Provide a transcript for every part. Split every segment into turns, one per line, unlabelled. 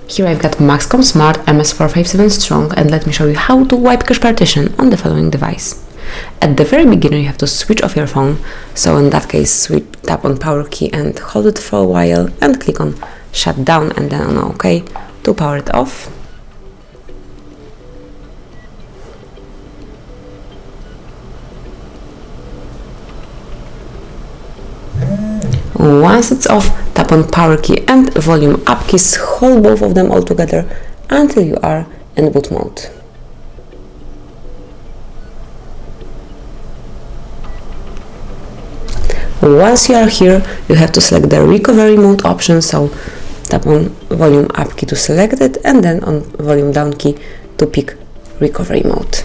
Here I've got MAXCOM Smart MS457 Strong, and let me show you how to wipe cache partition on the following device. At the very beginning you have to switch off your phone, so in that case tap on power key and hold it for a while and click on shut down and then on OK to power it off. Once it's off, tap on power key and volume up keys, hold both of them all together until you are in boot mode. Once you are here, you have to select the recovery mode option, so tap on volume up key to select it and then on volume down key to pick recovery mode.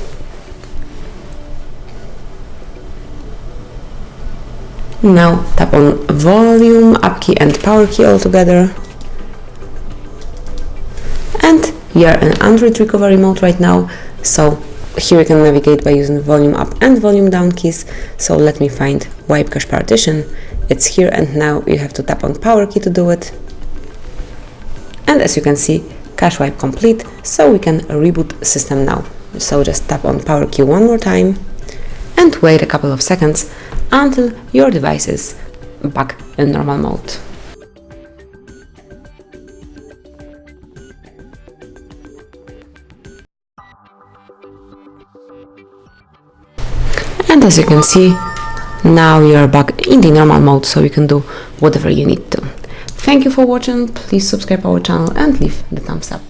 Now tap on volume up key and power key all together, and we are in Android recovery mode right now, so here you can navigate by using volume up and volume down keys. So let me find wipe cache partition. It's here, and now you have to tap on power key to do it. And as you can see, cache wipe complete, so we can reboot system now. So just tap on power key one more time and wait a couple of seconds until your device is back in normal mode. And as you can see, now you are back in the normal mode, so you can do whatever you need to. Thank you for watching, please subscribe our channel and leave the thumbs up.